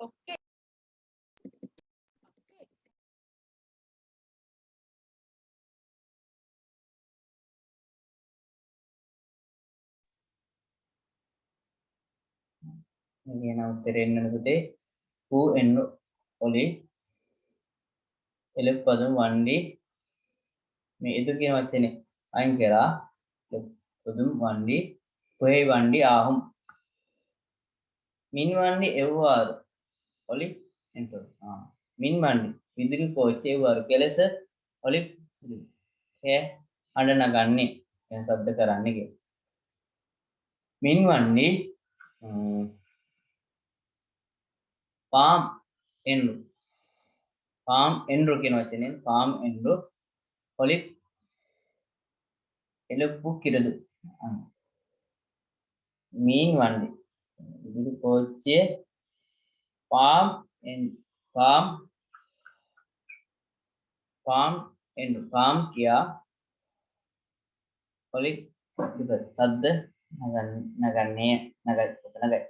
Okay. Ini na uttaren nukute who ennu oli එළපදම් වණ්ඩි මේ එදු කියන වචනේ අයින් කරා එළපදම් වණ්ඩි කොහේ වණ්ඩි ආහුම් මින් වණ්ඩි එව්වාරු ඔලි එන්ටෝ මින් වණ්ඩි විදුලි කෝච්චි එව්වාරු කෙලස ඔලි ඈ අඬ නගන්නේ දැන් શબ્ද කරන්නේ කිය මින් වණ්ඩි පාම් එන්නු පාම් එන්රු කියන වචනේ පාම් එන්රු ඔලි එළපු කිරදු மீன் வண்டி இது போச்சு பாம் பாம் பாம் என்று பாம் किया ஒலி சப்த நகர்னே நகர்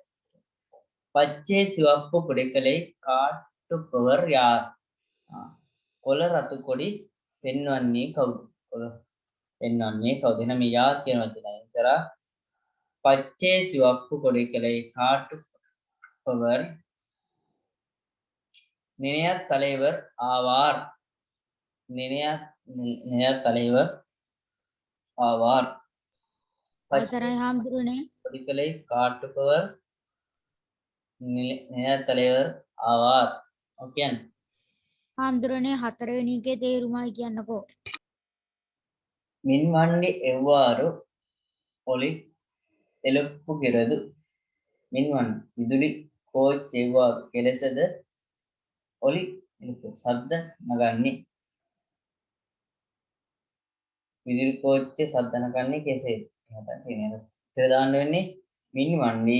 பச்சை சிவப்பு கொடிகளை காட்டுபவர் யார் කොළ රතු කොඩි පෙන්වන්නේ කවුද කොළ පෙන්වන්නේ කවුද එහෙනම් යාර් කියන වචනය කරා பச்சை சிவப்பு கொடிகளை காட்டுபவர் நிலைய தலைவர் ஆவார் நிலைய தலைவர் ஆவார் අවසරයි හාමුදුරනේ கொடிகளை காட்டுபவர் நிலைய தலைவர் ஆவார் ஓகே හාමුදුරනේ හතරවෙනි එකේ තේරුමයි කියන්නකෝ மின்வண்டி எவ்வாறு ஒளி எழுப்புகிறது மின்வண்டி விදුලි கோச் எவ்வாறு කෙලෙසද ஒளி எழுப்பு சப்த නගන්නේ විදුලි කෝච්චිය සද්ද නගන්නේ කෙසේද එහෙනම් තියෙනවා ඉතල දාන්න වෙන්නේ மின்வண்டி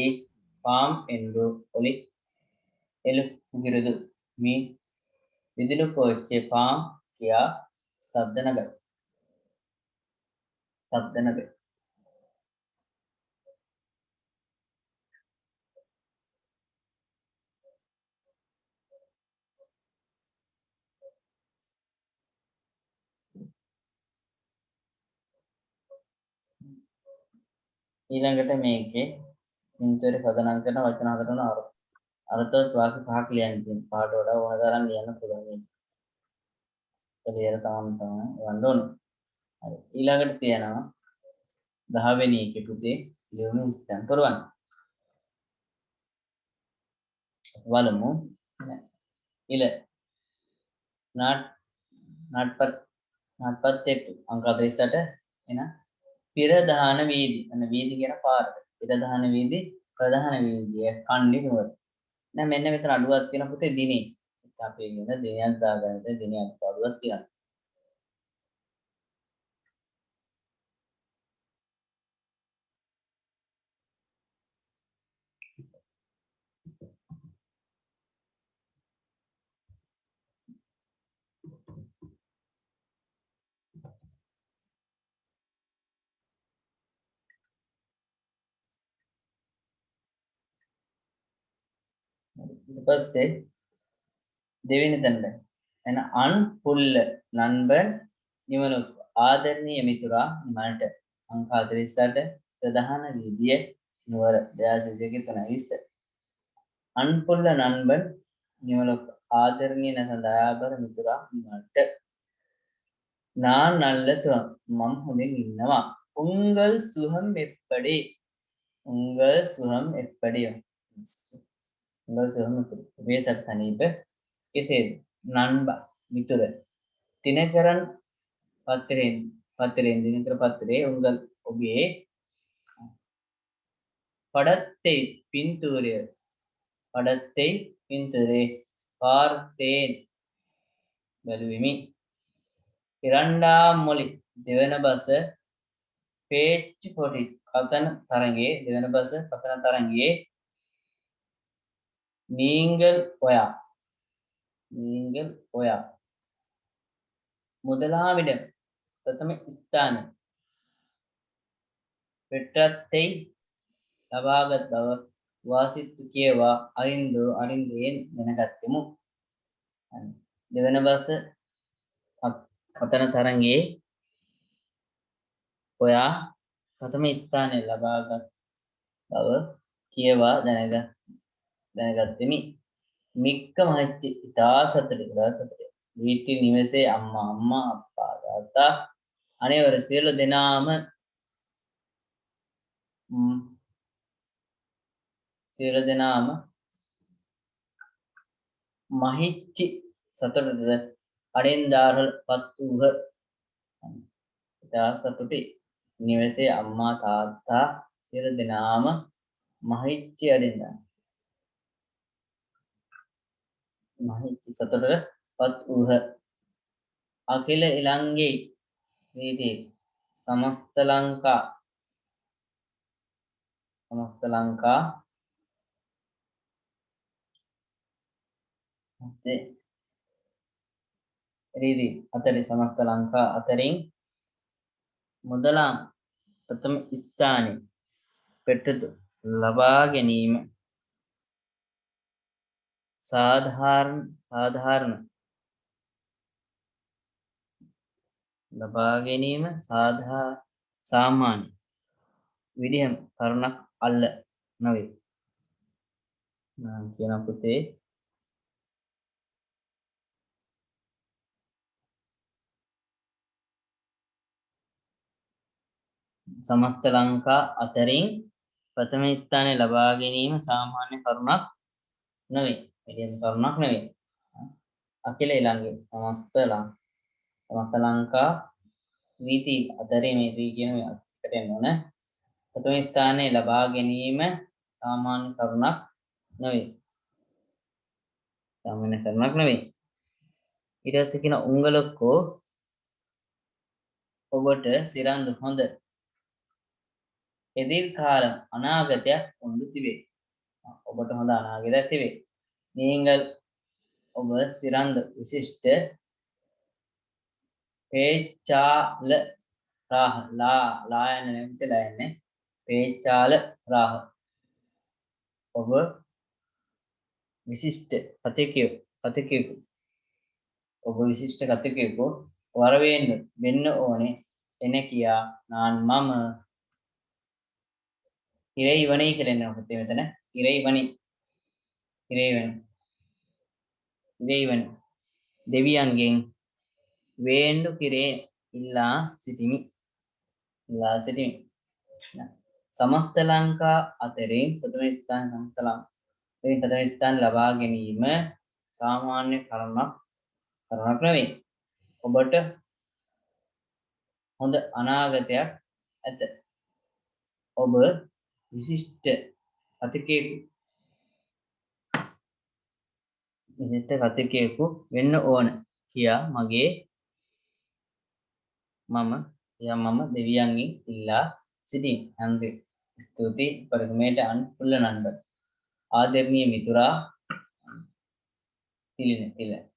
பாம் என்று ஒளி எழுப்புகிறது மீன் විදුලි කෝච්චිය පාම් කියා සද්ද නගයි සද්ද නගයි ඊළඟට මේකේ ඉන්ටර් පදනම් කරන වචන හතරන අර්ථවත් වාක්‍ය පහක් ලියන්න තියෙනවා. පාඩ වඩා ඕන තරම් ලියන්න පුළුවන් වෙන්නේ. ඒක ලියලා තමයි යවන්න ඕනේ. හරි. ඊළඟට තියෙනවා 10 වෙනි එකේ පුතේ ලියුම ඉස්තන් කරවන්න. වලමු. ඉල නාට්පත් එක්ක අංක 48 එන පිරදාන වීදි අන්න වීදි කියන පාරට පිරදාන වීදි ප්‍රධාන වීදිය කණ්ඩි නුවර දැන් මෙන්න මෙතන අඩුවක් තියෙන පුතේ දිනේ අපි කියන දිනයක් දාගන්නද දිනයක් අඩුවක් තියෙනවා ඊට පස්සේ දෙවෙනි තැනට එන අන් පුල්ල නන්බන් නිවන ආදරණීය මිතුරා මනට අංක 48 ප්‍රධාන වීදිය නුවර 2023 අන් පුල්ල නන්බන් නිවන ආදරණීය නැත දයාබර මිතුරා මනට நான் நல்ல சுகம் මම හොඳින් ඉන්නවා උංගල් සුහම් එප්පඩි උංගල් සුහම් එප්පඩි උංගල් සුහම් එප්පඩි වේසක් සනීප කෙසේද නන්බ මිතුර தினகரன் பத்திரேன் தினகர பத்திரே உங்கள் ஒபியே படத்தை பின்தூரே பார்த்தேன் බැලුවෙමි. இரண்டாம் மொழி දෙවන බස பேச்சு பொறி கதன தரங்கே நீங்கள் ඔයා முதலாமிடம் பிரதம ස්ථාන பெற்றத்தை ලබාගත් බව වාසිත්තු කියවා අරින්දයෙන් දැනගත්තෙමු. දෙවන බස කතන තරංගේ ඔයා ප්‍රථම ස්ථානය ලබාගත් බව කියවා දැනගත්තෙමි. මික්ක මහච්චි ඉතා සතුටු வீட்டில் நிவசே அம்மா அப்பா தாத்தா அனைவரும் සියලු දෙනාම මහිච්චි සතුටද අඩෙන්දාරල් පත් වූහ. ඉතා සතුටි නිවසේ අම්මා තාත්තා සියලු දෙනාම මහිච්චි අඩෙන්දා මහිච්චි සතුටට පත් වූහ. අකිල ඉලංගේ වීදී සමස්ත ලංකා ರೀತಿ අතරේ සමස්ත ලංකා අතරින් முதலாம் ප්‍රථම ස්ථානය பெற்றது ලබා ගැනීම සාධාරණ ලබා ගැනීම සාමාන්‍ය විදිහම කරුණක් අල්ල නොවේ. කියන පුතේ සමස්ත ලංකා අතරින් ප්‍රථම ස්ථානය ලබා ගැනීම සාමාන්‍ය කරුණක් නොවේ. විදිහම කරුණක් නොවේ. අකිල ඊළඟේ සමස්ත ලංකා වීති අතරේ මේ දී කියන එකට එන්න ඕන. ප්‍රථම ස්ථානය ලබා ගැනීම සාමාන්‍ය කරුණක් නොවේ. ඊට පස්සේ කියන උංගලකෝ ඔබට සිරන්දු හොඳ එදිර්කාலம் අනාගතයක් උඳු තිබේ. ඔබට හොඳ අනාගතයක් තිබේ. நீங்கள் ඔබ සිරන්ද විශිෂ්ට பேச்சாளராக லா என நினைத்து பேச்சாளராக ඔබ විශිෂ්ට කතිකයෙකු ඔබ විශිෂ්ට කතිකයෙකු වෙන්න ඕනේ එන කියා நான் මම இறைவனை කියලා පුතේ මෙතන இறைவன் දෙවියන්ගෙන් වේන්ඩු කිරේ ඉල්ලා සිටිමි. සමස්ත ලංකා අතරින් ප්‍රථම ස්ථාන ලබා ගැනීම සාමාන්‍ය කරුණක් නොවේ. ඔබට හොඳ අනාගතයක් ඇත. ඔබ විශිෂ්ට කතිකයෙකු වෙන්න ඕන කියා මම දෙවියන්ගෙන් ඉල්ලා සිටින්. நன்றி. ස්තුති පරිගමයට අනුපුල්ල නන්බර්. ආදරණීය මිතුරා තිල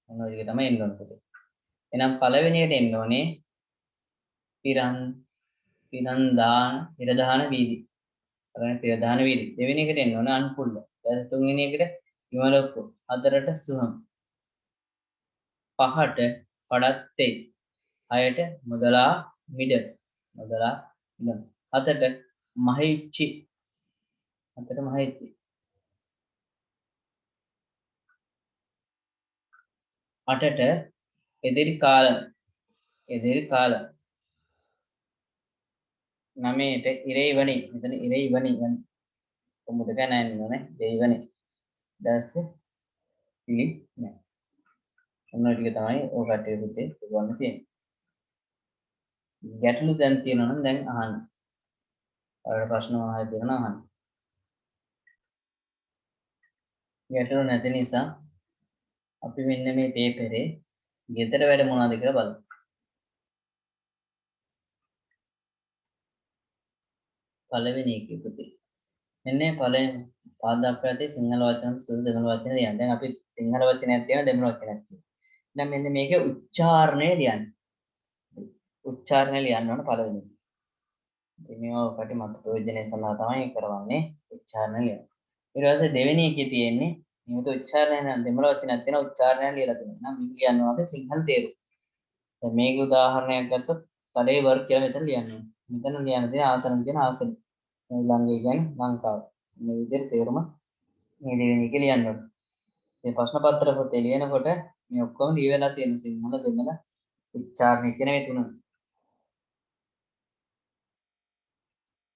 මොන විදිහට තමයි එන්න ඕනේ. එහෙනම් පළවෙනියට එන්න ඕනේ පිරදාන වීදි. පිරදාන වීදි. දෙවෙනි එකට එන්න ඕනේ අනුපුල්ල. තුන්වෙනි එකට විමලොක්කු. හතරට සුහම්. පහට පඩත්තේ. හයට முதலாமிடம். හතට මහිච්චි. අටට එදිරිකාலம். නවයට ඉරේවනි. මෙතන ඉරේවනි ඔබට ගණන් නෝනේ දෙයිවනි. ඊට පිළි නෑ. ඔන්න ටික තමයි ඔය කට්ටිය පුතේ කරන්න තියෙන්නේ. ගැටලු දැන් තියෙනවා නම් දැන් අහන්න. ඔයාලට ප්‍රශ්න අහලා තියෙනවා අහන්න. ගැටලු නැති නිසා අපි මෙන්න මේ පේපරේ ගෙදර වැඩ මොනවද කියලා බලමු. පළවෙනි එකේ පුතේ. මෙන්න පළවෙනි පාදක්පැත්තේ සිංහල වචන සුදු දෙමළ වචන ලියන්න. දැන් අපි සිංහල වචනයක් තියෙනවා දෙමළ වචනයක් තියෙනවා. දැන් මෙන්න මේකේ උච්චාරණය ලියන්න. උච්චාරණය ලියන්න ඕන පළවෙනි. ඉතින් මේවා ඔකට මත ප්‍රයෝජනය සඳහා තමයි කරවන්නේ උච්චාරණය ලියන්න. ඊට පස්සේ දෙවෙනි එකේ තියෙන්නේ නියමිත උච්චාරණය නම් දෙමළ වචනයක් තියෙනවා උච්චාරණය ලියලා තියෙනවා. නම් මේක කියනවා අපි සිංහල තේරුම. දැන් මේක උදාහරණයක් ගත්තොත් කඩේ වර්ග කියලා මෙතන ලියන්න ඕනේ. මෙතන ලියන්න තියෙන ආසන කියන ආසන. ළඟේ කියන්නේ ලංකාව. මේ විදිහට තේරුම මේ දෙවෙනි එක ලියන්න ඕනේ. මේ ප්‍රශ්න පත්‍ර පොතේ ලියනකොට මේ ඔක්කොම ලියවිලා තියෙන සිංහල දෙමළ උච්චාරණය කියන මේ තුන.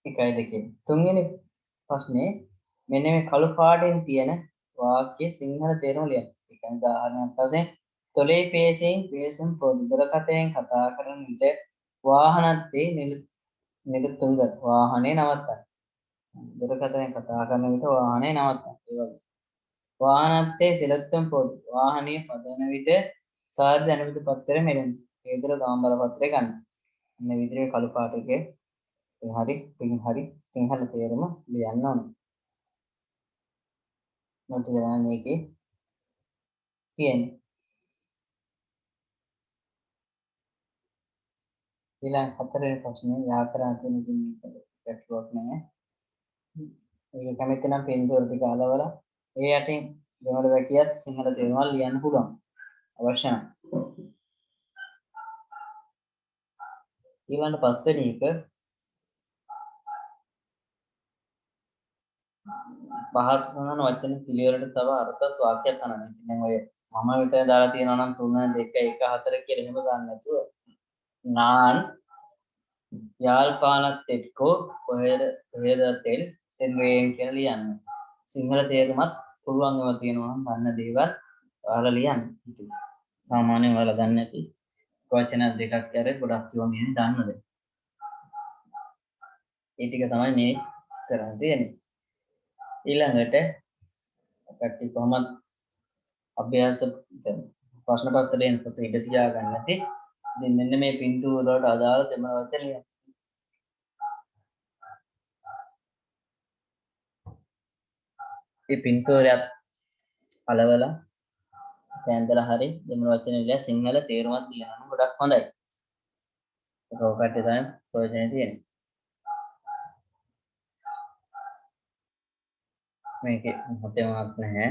එකයි දෙකේ. තුන්වෙනි ප්‍රශ්නේ මෙන්න මේ කළු පාටෙන් තියෙන වාක්‍ය සිංහල තේරුම ලියන්න. ඒ කියන්නේ උදාහරණයක් වශයෙන් තොලේ පේසෙන් පේසම් පොදු දුරකථනයෙන් කතා කරන විට වාහනත්තේ නිලුතුංග වාහනේ නවත්තන්න. දුරකථනයෙන් කතා කරන විට වාහනේ නවත්තන්න. ඒ වගේ. වාහනත්තේ සිලුතුම් පොදු වාහනේ පදවන විට සාරධි අනුමැති පත්‍රය මෙලෙන්න. ඒ දුර ගාම බලපත්‍රය ගන්න. මේ විදිහේ කළු පාට එකේ හරි සිංහල තේරුම ලියන්න ඕනේ. මොකද මේකේ තියෙන්නේ. ඊළඟ හතරවෙනි ප්‍රශ්නේ ව්‍යාකරණ තුනකින් ගැටලුවක් නැහැ. ඒක කැමති නම් පින්තූර ටික අලවලා ඒ යටින් දෙමළ වැකියත් සිංහල තේරුම ලියන්න පුළුවන්. අවශ්‍ය නම්. ඊළඟ පස්වෙනි එක පහත සඳහන් වචන පිළිවෙලට තව අර්ථවත් වාක්‍යයක් අනන්න. දැන් ඔය මම විතර දාලා තියෙනවා නම් 3 2 1 4 කියලා එහෙම ගන්න නැතුව නාන් යාල්පානත් එක්කෝ කොහෙද තෙල් සෙන්වේන් කියලා ලියන්න. සිංහල තේරුමත් පුළුවන්කම තියෙනවා නම් ගන්න දේවල් ඔයාලා ලියන්න. ඉතින් සාමාන්‍යයෙන් ඔයාලා දන්නේ නැති වචන දෙකක් ඇර ගොඩක් කියවම ඉන්නේ දන්නද? ඒ ටික තමයි මේ කරන්න තියෙන්නේ. ඊළඟට කට්ටි කොහොමද අභ්‍යාස ප්‍රශ්න පත්‍රයෙන් පොත ඉඳ තියා ගන්න නැති. ඉතින් මෙන්න මේ පින්තූර වලට අදාළ දෙමළ වචන ලියන්න. මේ පින්තූරයත් අලවලා කැන්දලා හරි දෙමළ වචන ලියලා සිංහල තේරුමත් ලියනම ගොඩක් හොඳයි. ඒක ඔකට තමයි ප්‍රයෝජනෙ තියෙන්නේ. මේකේ මොතේමක් නැහැ.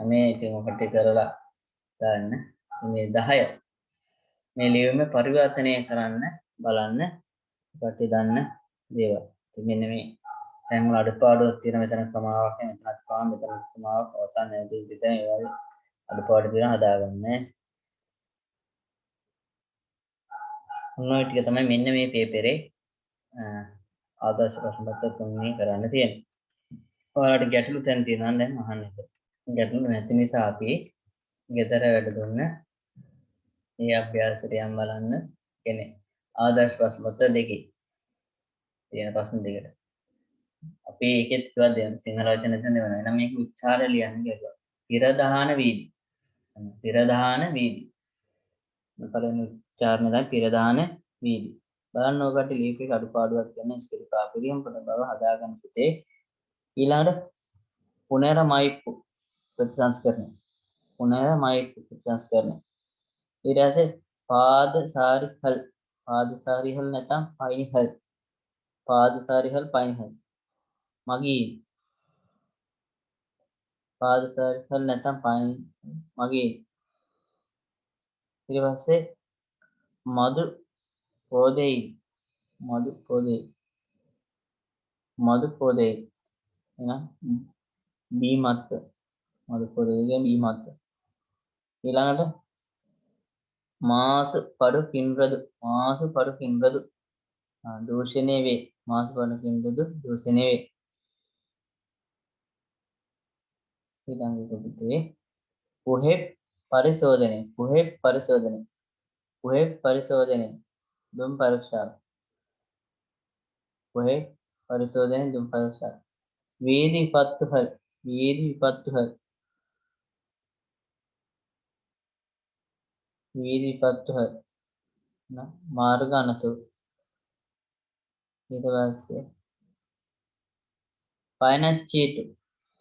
මේ ඉතින් ඔකට කරලා දාන්න. මේ 10 මේ ලියුමේ පරිවර්තනය කරන්න බලන්න ඔකට දන්න දේවල්. ඉතින් මෙන්න මේ දැන් වල අඩපාඩුවක් තියෙන මෙතන සමාවක් මෙතනත් පාම් මෙතන සමාවක් අවසන් නැති විදිහට ඒ වගේ අඩපාඩු දින හදාගන්න. ඔන්න ඔය ටික තමයි මෙන්න මේ පේපරේ ආදර්ශ ප්‍රශ්න පත්‍ර තුනේ කරන්න තියෙන්නේ. ඔයාලට ගැටලු තැන් තියෙනවා නම් දැන් අහන්න ඉතින්. ගැටලු නැති නිසා අපි ගෙදර වැඩ දුන්න මේ අභ්‍යාසයට යම් බලන්න කියන්නේ ආදර්ශ ප්‍රශ්න පත්‍ර දෙකේ තියෙන ප්‍රශ්න දෙකට. අපි ඒකෙත් කිව්වා දැන් සිංහල වචන දෙන්න වෙනවා. එහෙනම් මේක උච්චාරය ලියන්න කියලා. පිරදාන වීදි. පිරදාන වීදි. පළවෙනි උච්චාරණය තමයි පිරදාන වීදි. බලන්න ඔකට ලියපේ අඩුපාඩුවක් කියන ස්කිල් කාපිරියම් පොත බව හදාගන්න පුතේ. ඊළඟට පුනරමයිප්පු ප්‍රතිසංස්කරණය. පුනරමයිප්පු ප්‍රතිසංස්කරණය. ඊට පස්සේ පාදසාරිහල් නැත්නම් පයින්හල්. පාදසාරිහල් පයින්හල්. මගී පාදසාරිහල් නැත්නම් පයින් මගී. ඊට පස්සේ මදු පොදෙයි මදු පොදෙයි එහෙනම් බීමත් මදු පොදෙයි කියන්නේ බීමත්. ඊළඟට මාස පඩු කින්රදු දූෂණය වේ. මාස පඩු කින්රදු දූෂණය වේ. ඊළඟට පුතේ පුහෙ පරිශෝධනය පුහෙ පරිශෝධනය පුහෙ පරිශෝධනය දුම් පරීක්ෂා පුහෙ පරිශෝධනය දුම් පරීක්ෂා වේදි විපත්තුහල් වේදි විපත්තුහල් වේදි විපත්තුහල් මාර්ග අනතුරු ඊට පස්සේ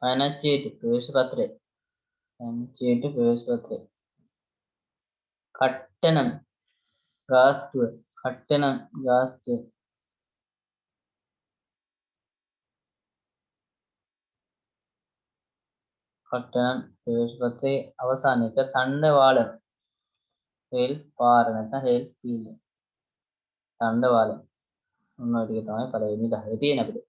පයනච්චීටු ප්‍රවේශ පත්‍රය පයනච්චීටු ප්‍රවේශ පත්‍රය කට්ටනම් ගාස්තුව කට්ටනම් ගාස්තුව කට්ටනම් ප්‍රවේශ පත්‍රයේ අවසාන එක තණ්ඩවාලම් රේල් පාර නැත්නම් රේල් පීල තණ්ඩවාලම් ඔන්න ඔය ටික තමයි පළවෙනි 10 තියෙන අපිට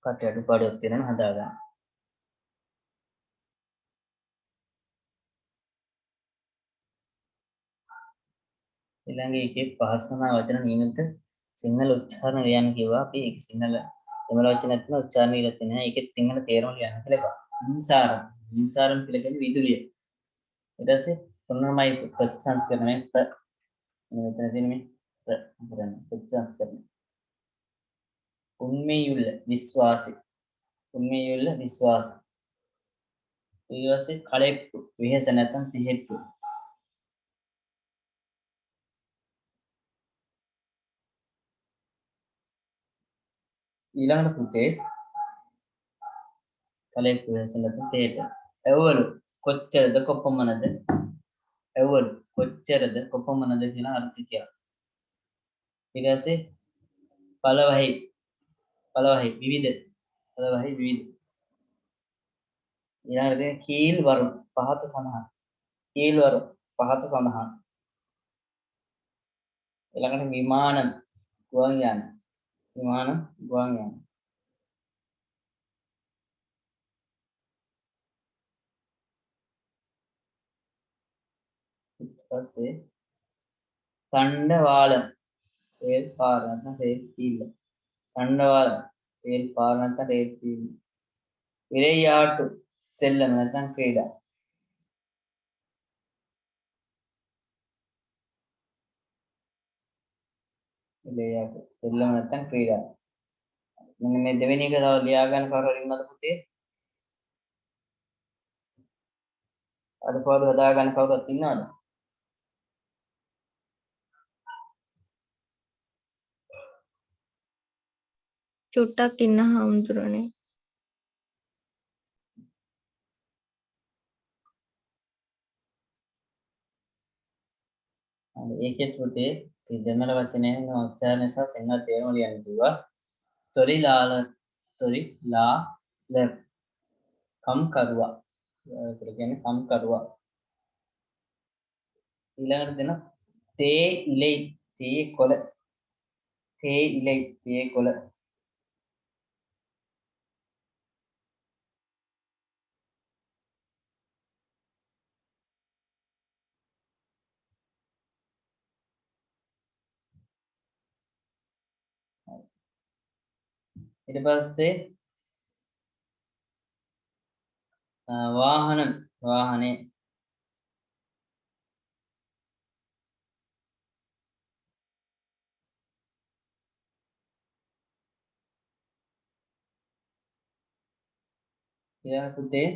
කට අඩුපාඩුවක් තියෙනවා හදාගන්න ඊළඟ එකේ පහසම වචන නියමිත සිංහල උච්චාරණ ලියන්න කිව්වා අපි ඒක සිංහල දෙමළ වචන නැත්නම් උච්චාරණ ලියලා තියෙනවා ඒකෙත් සිංහල තේරුම ලියන්න කියලා ඉන්සාරම් ඉන්සාරම් කියලා කියන්නේ විදුලිය ඊට පස්සේ තුනමයි ප්‍රතිසංස්කරණය මෙතන තියෙන මේ ප්‍රතිසංස්කරණය උන්මේයුල්ල විශ්වාසි උන්මේයුල්ල විශ්වාස ඊට පස්සේ කලෙප්පු විහෙස නැත්නම් තිහෙට්ටු ඊළඟට පුතේ කලෙප්පු විහෙස නැත්නම් තිහෙට්ටු එවවලු කොච්චරද කොපමණද එවවලු කොච්චරද කොපමණද කියන අර්ථය කියලා ඊට පස්සේ පළවහි විවිධ පළවහි විවිධ ඊළඟට කීල් වරුන් පහත සඳහන් කීල් වරුන් පහත සඳහන් ඊළඟට විමාන ගුවන් යාන විමාන ගුවන් යාන ඊට පස්සේ තණ්ඩවාලම් රේල් පාර නැත්නම් රේල් පීල තණ්ඩවාලම් රේල් පාර නැත්නම් රේල් පීල විරේයාටු සෙල්ලම නැත්නම් ක්‍රීඩා විරේයාටු සෙල්ලම නැත්නම් ක්‍රීඩා මෙන්න මේ දෙවෙනි එක තව ලියා ගන්න කවුරු හරි ඉන්නවද පුතේ අඩපාඩු හදා ගන්න කවුරුත් ඉන්නවද චුට්ටක් ඉන්න හාමුදුරනේ ඒකෙත් පුතේ දෙමළ වචනේ උච්චාරණය සහ සිංහල තේරුම ලියන්න කිව්වා තොරිලාල කම් කරුවා කියලා කියන්නේ කම් කරුවා ඊළඟට දෙන තේ ඉලෙයි තේ කොළ තේ ඉලෙයි තේ කොළ ඊට පස්සේ වාහනේ ඊළඟ පුතේ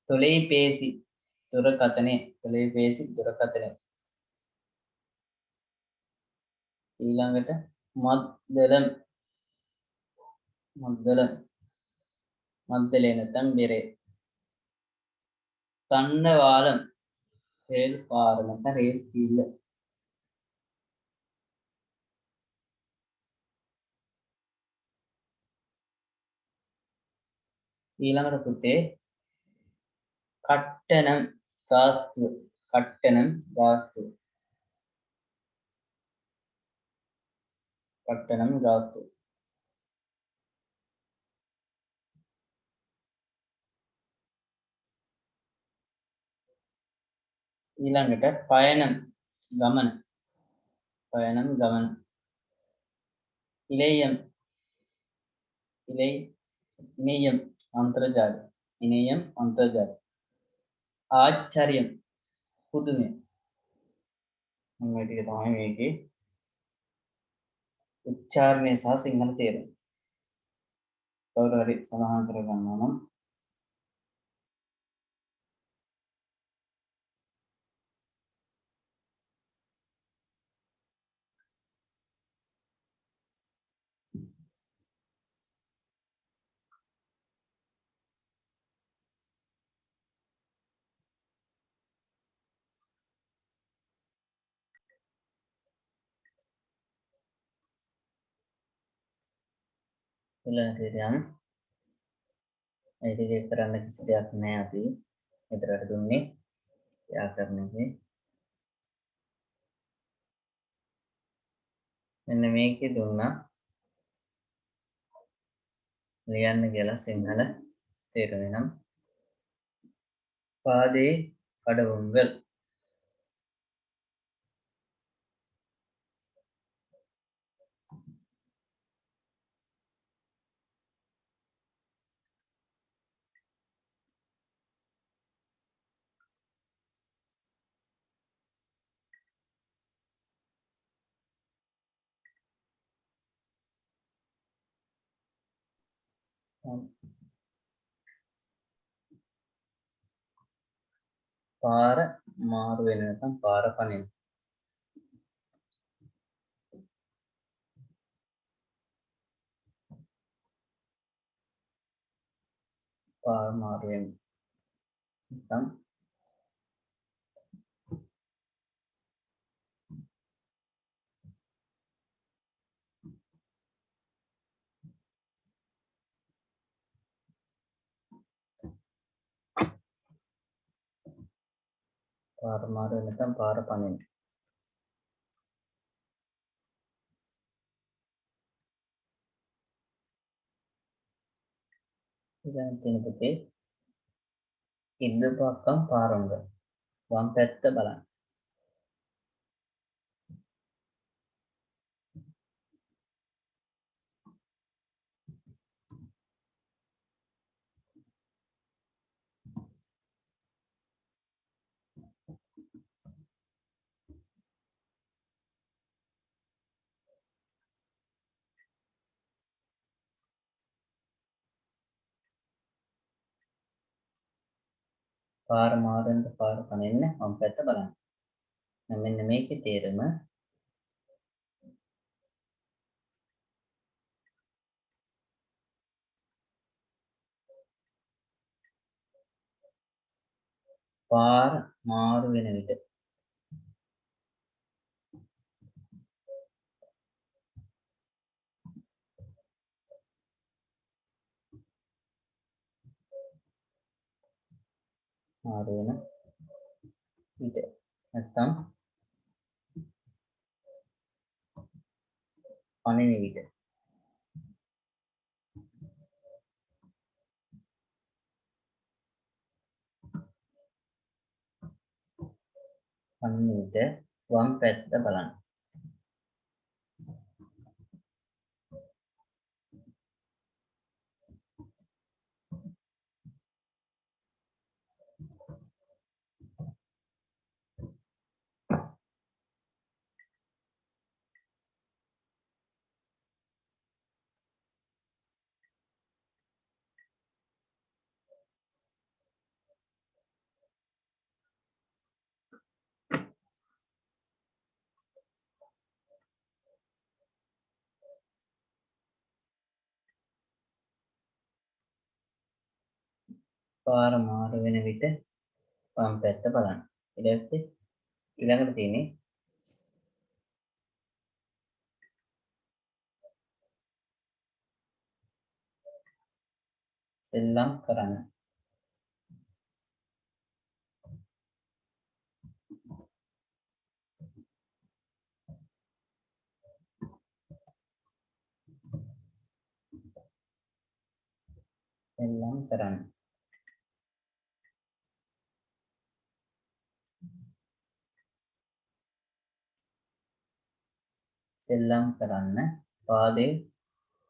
தொலைபேசி දුරකථනය தொலைபேசி දුරකථනය ඊළඟට මද්දලේ නැත්නම් බෙරේ තණ්ඩවාලම් රේල් පාර නැත්නම් රේල් පීල ඊළඟට පුතේ කට්ටනම් ගාස්තුව කට්ටනම් ගාස්තුව කට්ටනම් ගාස්තුව ඊළඟට පයනම් ගමන ඉලෙයම් ඉලෙයි इनेयम अंतर्जाल इनेयम अंतर्जाल ආච්චරියම් පුදුමය මේ ටික තමයි මේකේ උච්චාරණය සහ සිංහල තේරුම. කවුරු හරි සඳහන් කර ගන්නවා නම් ඊළඟට යමු. මේ ටික කරන්න කිසි දෙයක් නැහැ අපි. මෙතරට දුන්නේ ව්‍යාකරණයේ. මෙන්න මේකේ දුන්නා ලියන්න කියලා සිංහල තේරුම නම් පාදේ කඩවුම්වල පාර මාරු වෙන නැත්නම් පාර පනින පාර මාරු වෙන නැත්නම් පාර මාරු වෙන නැත්නම් පාර පනින. ඉතින් තියෙන පුතේ ඉද්ද පක්කම් පාරංග වම් පැත්ත බලන්න. පාර මාරුවෙන්ද පාර පනින්න වම් පැත්ත බලන්න. දැන් මෙන්න මේකේ තේරුම පාර මාරු වෙන විට මාරු වෙන විට නැත්නම් පනින විට පනින විට වම් පැත්ත බලන්න. පාර මාරු වෙන විට වම් පැත්ත බලන්න. ඊට පස්සේ ඊළඟට තියෙන්නේ සෙල්ලම් කරන්න. සෙල්ලම් කරන්න. සෙල්ලම් කරන්න පාදේ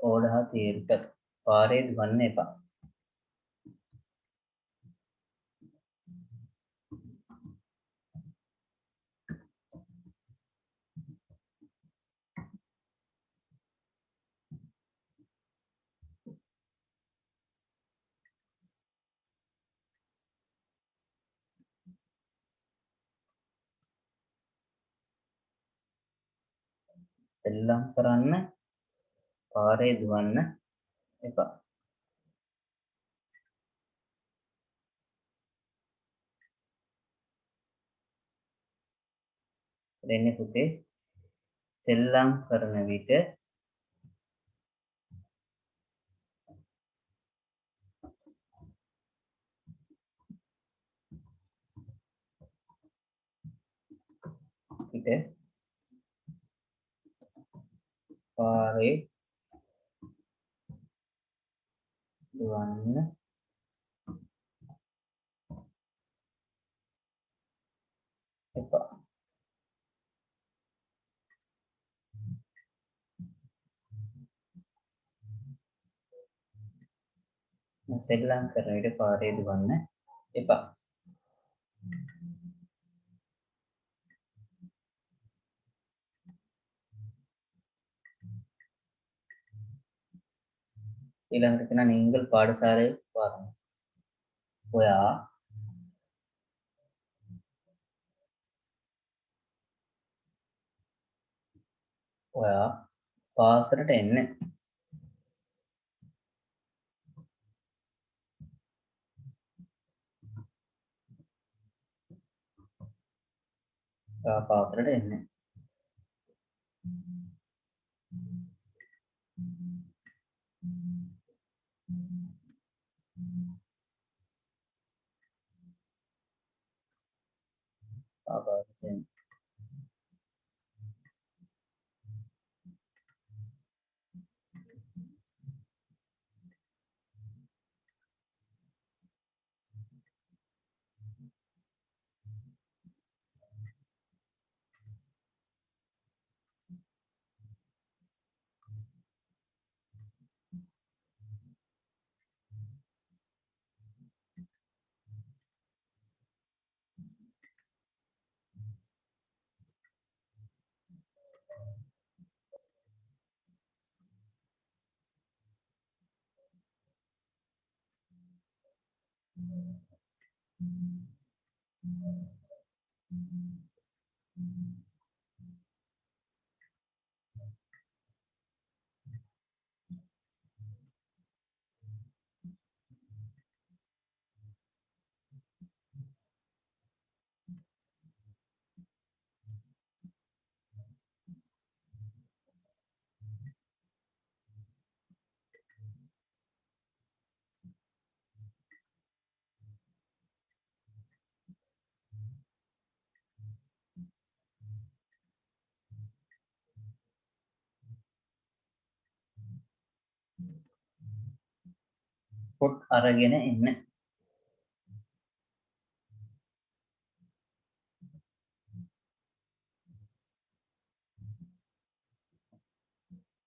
ඕඩහා තීර්ථ පාරේ දුවන්න එපා. සෙල්ලම් කරන්න පාරේ දුවන්න එපා. දෙන්නේ පුතේ සෙල්ලම් කරන විට පාරේ දුවන්න එපා. සෙල්ලම් කරන විට පාරේ දුවන්න එපා. ඊළඟට තියෙනවා නිංගල් පාඨශාලාවේ පාරම. ඔයා පාසලට එන්න. ඔයා පාසලට එන්න. පාසලට එන්න. පොත් අරගෙන එන්න.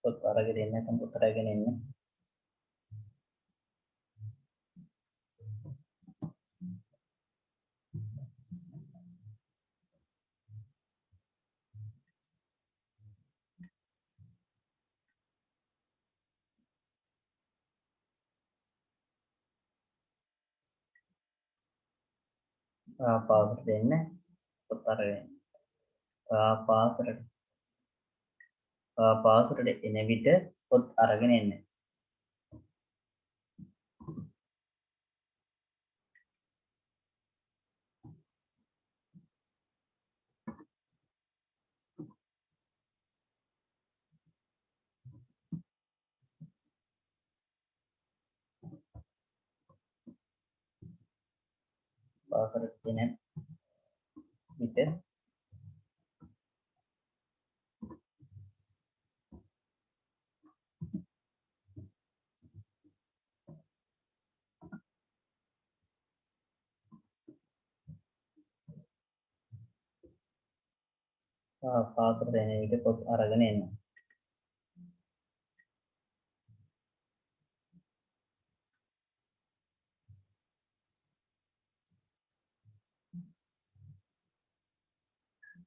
පොත් අරගෙන එන්න නැත්නම් පොත් අරගෙන එන්න. පාසලට එන්න. පොත් අරගෙන. පාසලට එන විට පොත් අරගෙන එන්න. පාසලට එන විට පාසලට එන විට පොත් අරගෙන එන්න.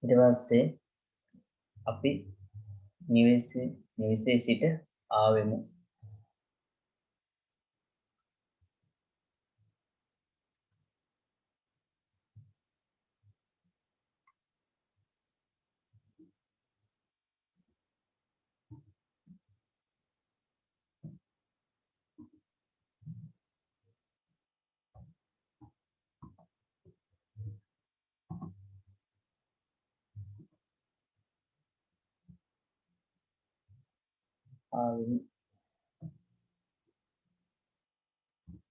ඊට පස්සේ අපි නිවසේ සිට ආවෙමු. ආවෙමු.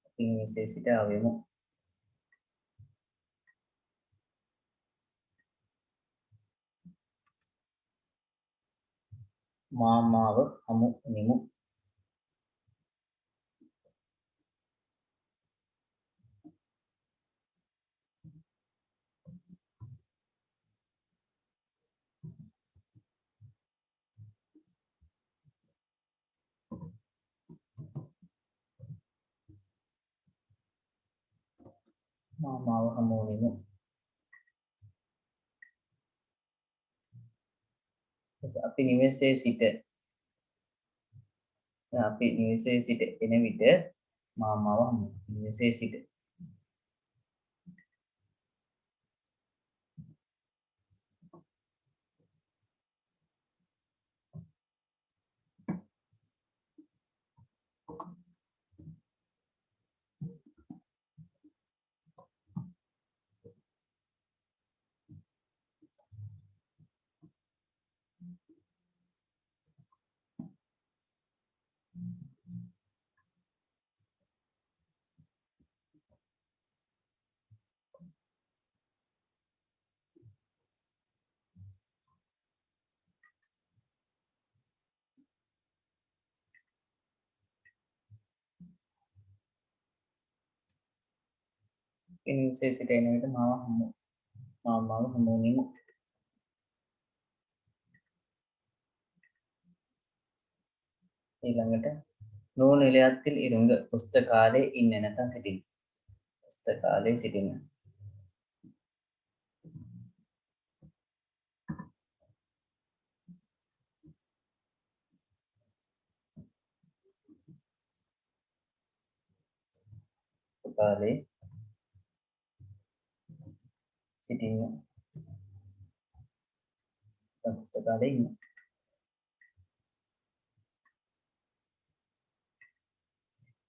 අපි නිවසේ සිට ආවෙමු. මාමාව හමු වෙමු. මාමාව හමු වෙමු. අපි නිවසේ සිට එන විට මාමාව හමු. නිවසේ සිට නිවසේ සිට එන විට මාමාව හමු වෙමු. ඊළඟට நூல் நிலையத்தில் இருங்க புஸ்தகாலே ඉන්න සිටින්න. පුස්තකාලේ සිටින්න. පුස්තකාලේ සිටින්න. පුස්තකාලේ ඉන්න.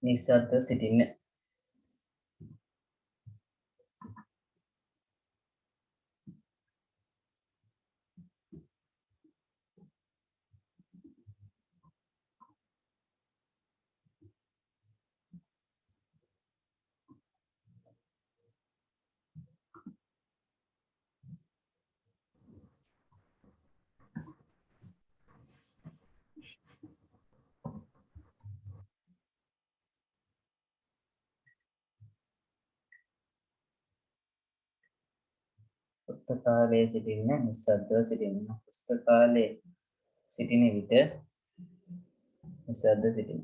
නිස්සද්ද සිටින්න. පුස්තකාලේ සිටින්න. නිස්සද්දව සිටින්න. පුස්තකාලේ සිටින විට නිස්සද්ද සිටින්න.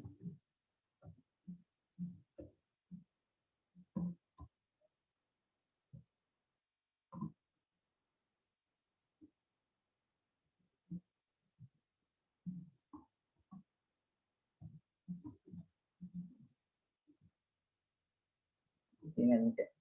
සිටින විට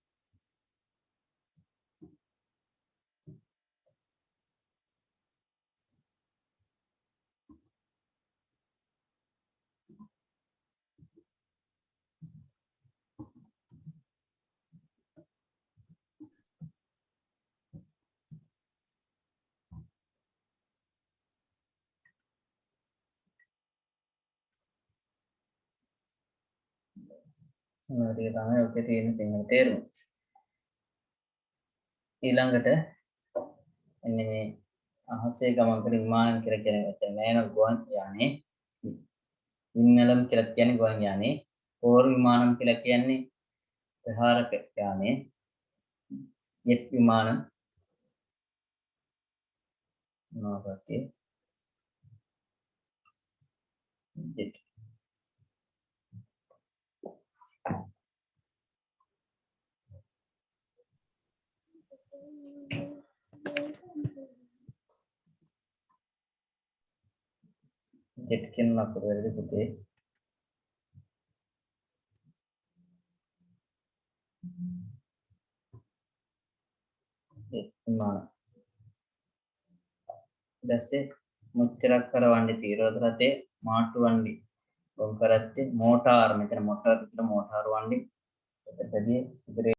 ටික තමයි ඔකේ තියෙන සිංහල තේරුම. ඊළඟට එන්නේ මේ අහසේ ගමන් කරන විමානය කියලා කියන වචන නෑන ගුවන් යානේ. වින්නලම් කියලා කියන්නේ ගුවන් යානේ. පෝර විමානම් කියලා කියන්නේ ප්‍රහාරක යානේ. ජෙට් විමාන මොනවාද ජෙට් ජෙට් කියන ලකුණු වලදී පුතේ දැස්සේ මුච්චරක් කරවන්නේ තීරෝධ රථේ මාට්ටු වண்டி කොම් කරත්තේ මෝටාර් මෙතන මෝටාර් වண்டி එතනදී